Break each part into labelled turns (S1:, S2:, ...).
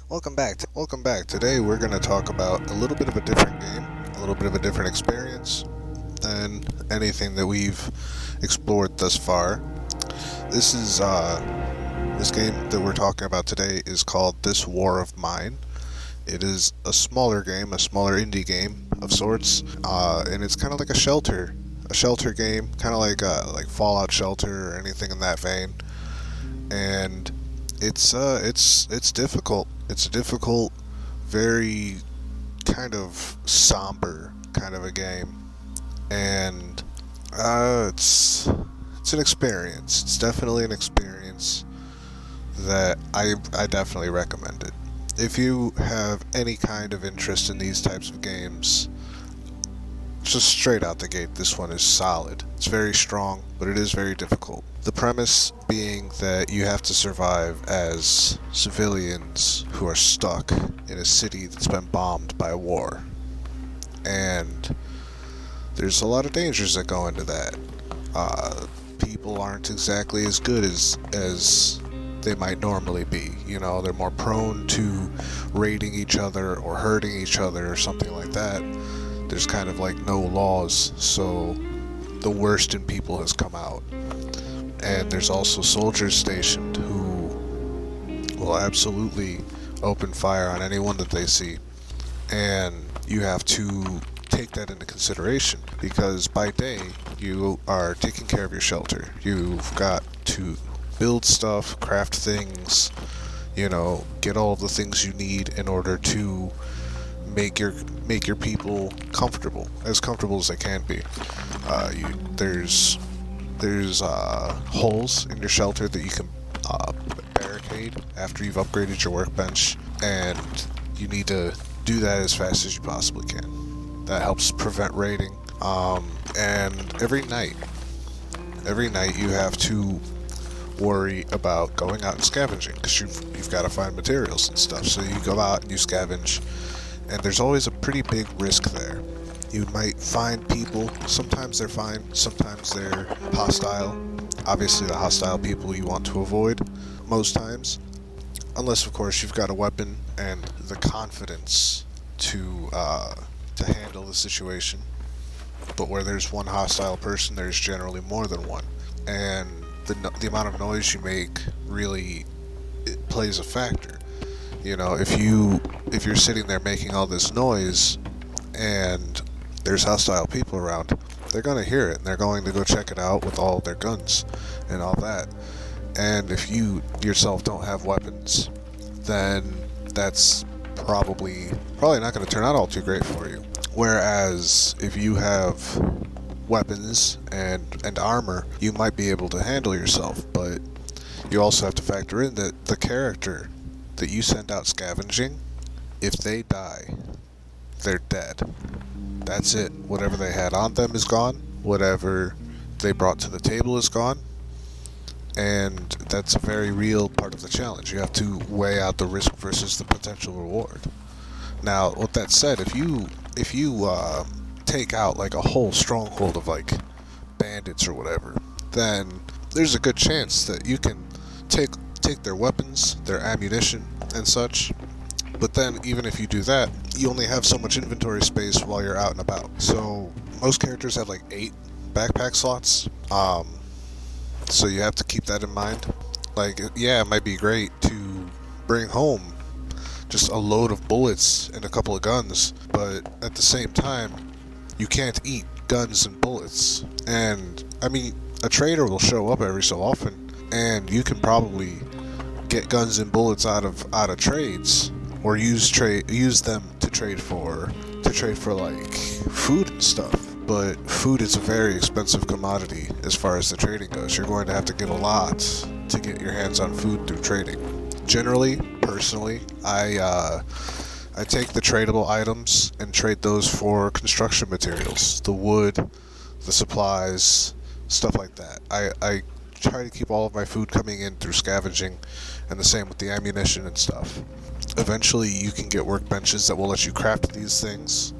S1: Welcome back. Today we're going to talk about a little bit of a different game, a little bit of a different experience than anything that we've explored thus far. This is this game that we're talking about today is called This War of Mine. It is a smaller game, a smaller indie game of sorts, and it's kind of like a shelter game, kind of like Fallout Shelter or anything in that vein. And it's difficult. It's a difficult, very kind of somber kind of a game, and it's an experience. It's definitely an experience that I definitely recommend it. If you have any kind of interest in these types of games, just straight out the gate, this one is solid. It's very strong, but it is very difficult. The premise being that you have to survive as civilians who are stuck in a city that's been bombed by war. And there's a lot of dangers that go into that. People aren't exactly as good as they might normally be. You know, they're more prone to raiding each other or hurting each other or something like that. There's kind of like no laws, so the worst in people has come out. And there's also soldiers stationed who will absolutely open fire on anyone that they see. And you have to take that into consideration because by day you are taking care of your shelter. You've got to build stuff, craft things, get all the things you need in order to make your people comfortable as they can be. There's holes in your shelter that you can barricade after you've upgraded your workbench, and you need to do that as fast as you possibly can. That helps prevent raiding. And every night you have to worry about going out and scavenging because you've got to find materials and stuff. So you go out and you scavenge, and there's always a pretty big risk there. You might find people, sometimes they're fine, sometimes they're hostile. Obviously the hostile people you want to avoid most times, unless of course you've got a weapon and the confidence to handle the situation. But where there's one hostile person, there's generally more than one. And the amount of noise you make really it plays a factor. If you're sitting there making all this noise and there's hostile people around, they're going to hear it and they're going to go check it out with all their guns and all that. And if you yourself don't have weapons, then that's probably not going to turn out all too great for you. Whereas if you have weapons and armor, you might be able to handle yourself, but you also have to factor in that the character that you send out scavenging, if they die, they're dead. That's it. Whatever they had on them is gone. Whatever they brought to the table is gone. And that's a very real part of the challenge. You have to weigh out the risk versus the potential reward. Now, with that said, if you take out like a whole stronghold of like bandits or whatever, then there's a good chance that you can take their weapons, their ammunition, and such. But then, even if you do that, you only have so much inventory space while you're out and about. So, most characters have like 8 backpack slots. So you have to keep that in mind. Like, yeah, it might be great to bring home just a load of bullets and a couple of guns, but at the same time, you can't eat guns and bullets. And, I mean, a trader will show up every so often, and you can probably get guns and bullets out of trades, or use them to trade for like food and stuff. But food is a very expensive commodity as far as the trading goes. You're going to have to give a lot to get your hands on food through trading. Generally, personally, I take the tradable items and trade those for construction materials, the wood, the supplies, stuff like that. I try to keep all of my food coming in through scavenging, and the same with the ammunition and stuff. Eventually, you can get workbenches that will let you craft these things.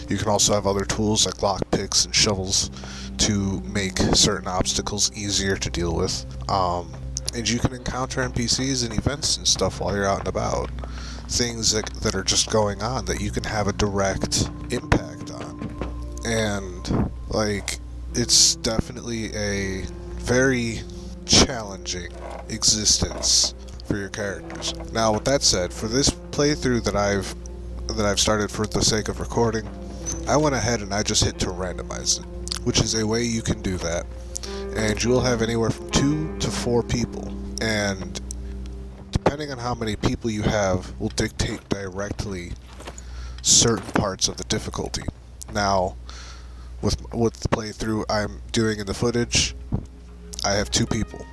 S1: You can also have other tools like lockpicks and shovels to make certain obstacles easier to deal with. And you can encounter NPCs and events and stuff while you're out and about. things that are just going on that you can have a direct impact on. And, like, it's definitely a very challenging existence for your characters. Now, with that said, for this playthrough that I've started for the sake of recording, I went ahead and I just hit to randomize it, which is a way you can do that. And you will have anywhere from 2 to 4 people. And depending on how many people you have will dictate directly certain parts of the difficulty. Now, with the playthrough I'm doing in the footage, I have 2 people.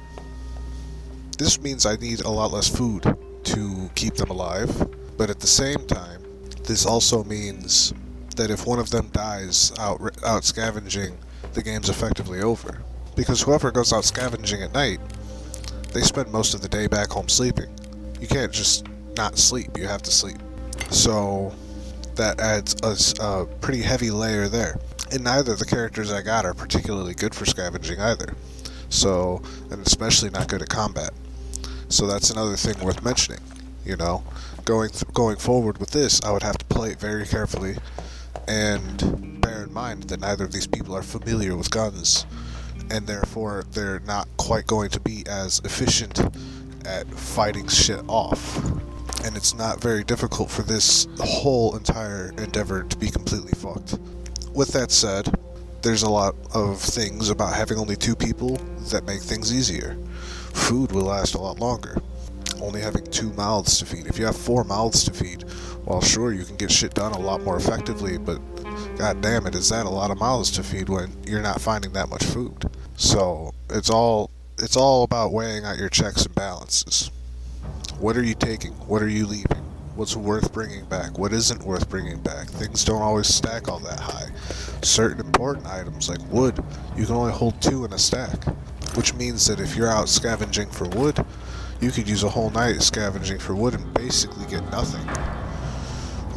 S1: This means I need a lot less food to keep them alive, but at the same time, this also means that if one of them dies out scavenging, the game's effectively over. Because whoever goes out scavenging at night, they spend most of the day back home sleeping. You can't just not sleep, you have to sleep. So that adds a pretty heavy layer there. And neither of the characters I got are particularly good for scavenging either. So, and especially not good at combat. So that's another thing worth mentioning. You know, going forward with this, I would have to play it very carefully and bear in mind that neither of these people are familiar with guns, and therefore they're not quite going to be as efficient at fighting shit off. And it's not very difficult for this whole entire endeavor to be completely fucked. With that said, there's a lot of things about having only 2 people that make things easier. Food will last a lot longer. Only having 2 mouths to feed. If you have 4 mouths to feed, well, sure, you can get shit done a lot more effectively, but god damn it, is that a lot of mouths to feed when you're not finding that much food? So it's all about weighing out your checks and balances. What are you taking? What are you leaving? What's worth bringing back? What isn't worth bringing back? Things don't always stack all that high. Certain important items like wood, you can only hold 2 in a stack, which means that if you're out scavenging for wood, you could use a whole night scavenging for wood and basically get nothing.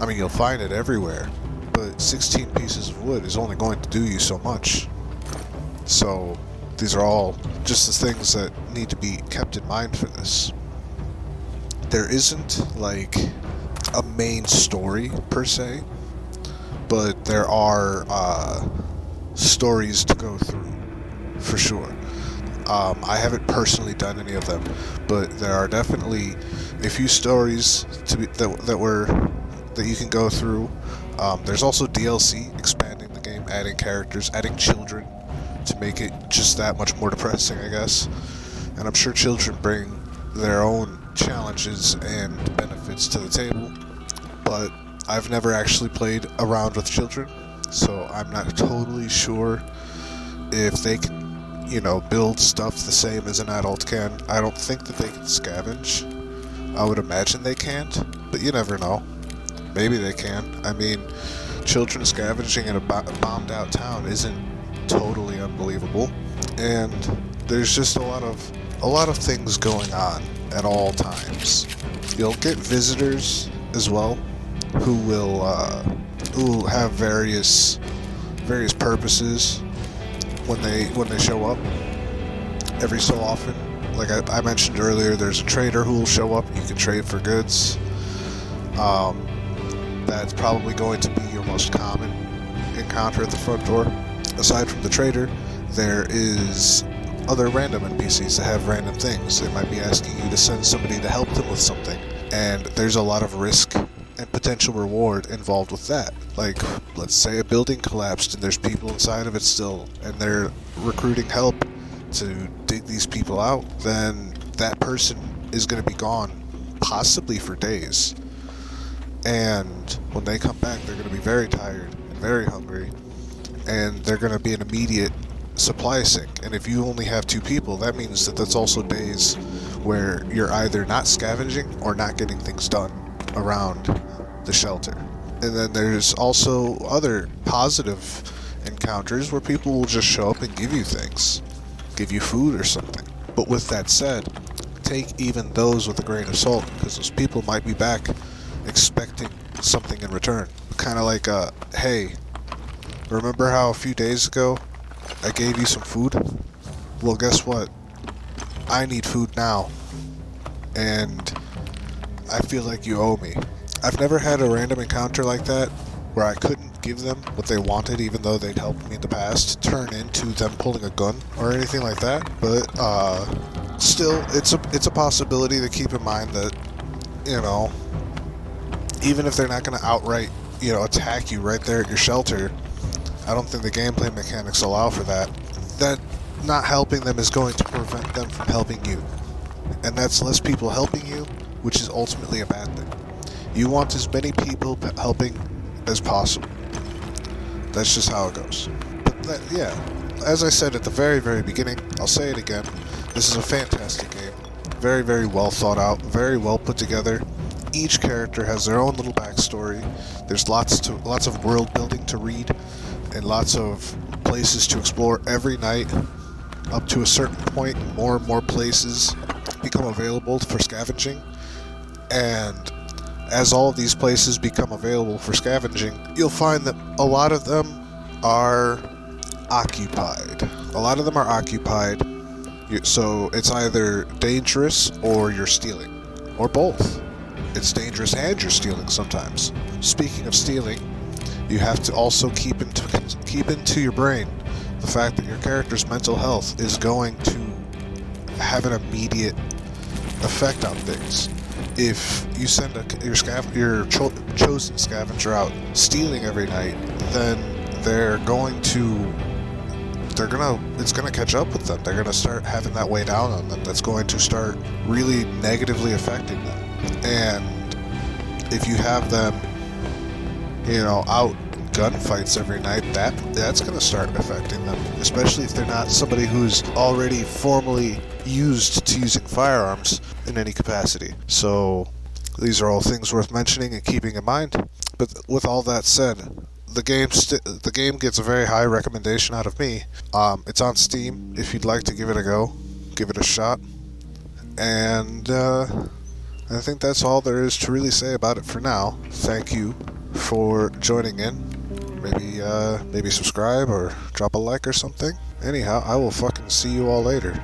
S1: I mean, you'll find it everywhere, but 16 pieces of wood is only going to do you so much. So these are all just the things that need to be kept in mind for this. There isn't like a main story per se, but there are stories to go through for sure. I haven't personally done any of them, but there are definitely a few stories that you can go through. There's also DLC expanding the game, adding characters, adding children to make it just that much more depressing, I guess. And I'm sure children bring their own challenges and benefits to the table, but I've never actually played around with children, so I'm not totally sure if they can, build stuff the same as an adult can. I don't think that they can scavenge. I would imagine they can't, but you never know. Maybe they can. I mean, children scavenging in a bombed out town isn't totally unbelievable, and there's just a lot of things going on at all times. You'll get visitors as well who will have various purposes when they show up. Every so often, like I mentioned earlier, there's a trader who will show up and you can trade for goods. That's probably going to be your most common encounter at the front door. Aside from the trader, there is other random NPCs that have random things. They might be asking you to send somebody to help them with something, and there's a lot of risk and potential reward involved with that. Like, let's say a building collapsed and there's people inside of it still, and they're recruiting help to dig these people out, then that person is going to be gone, possibly for days. And when they come back, they're going to be very tired and very hungry, and they're going to be an immediate supply sink. And if you only have 2 people, that means that that's also days where you're either not scavenging or not getting things done around the shelter. And then there's also other positive encounters where people will just show up and give you things, give you food or something. But with that said, take even those with a grain of salt, because those people might be back expecting something in return. Kind of like, hey, remember how a few days ago I gave you some food? Well, guess what? I need food now. And I feel like you owe me. I've never had a random encounter like that where I couldn't give them what they wanted even though they'd helped me in the past turn into them pulling a gun or anything like that. But still, it's a possibility to keep in mind that, you know, even if they're not going to outright, attack you right there at your shelter, I don't think the gameplay mechanics allow for that. That not helping them is going to prevent them from helping you. And that's less people helping you, which is ultimately a bad thing. You want as many people helping as possible. That's just how it goes. But yeah, as I said at the very, very beginning, I'll say it again, this is a fantastic game. Very, very well thought out, very well put together. Each character has their own little backstory. There's lots of world building to read, and lots of places to explore every night. Up to a certain point, more and more places become available for scavenging, and as all of these places become available for scavenging, you'll find that a lot of them are occupied. So it's either dangerous or you're stealing, or both. It's dangerous and you're stealing sometimes. Speaking of stealing, you have to also keep into your brain the fact that your character's mental health is going to have an immediate effect on things. If you send your chosen scavenger out stealing every night, then it's gonna catch up with them. They're gonna start having that weigh down on them. That's going to start really negatively affecting them. And if you have them, out in gunfights every night, that's gonna start affecting them. Especially if they're not somebody who's already formally used to using firearms in any capacity. So these are all things worth mentioning and keeping in mind. But with all that said, the game gets a very high recommendation out of me. It's on Steam. If you'd like to give it a go, give it a shot. And I think that's all there is to really say about it for now. Thank you for joining in. Maybe subscribe or drop a like or something. Anyhow, I will fucking see you all later.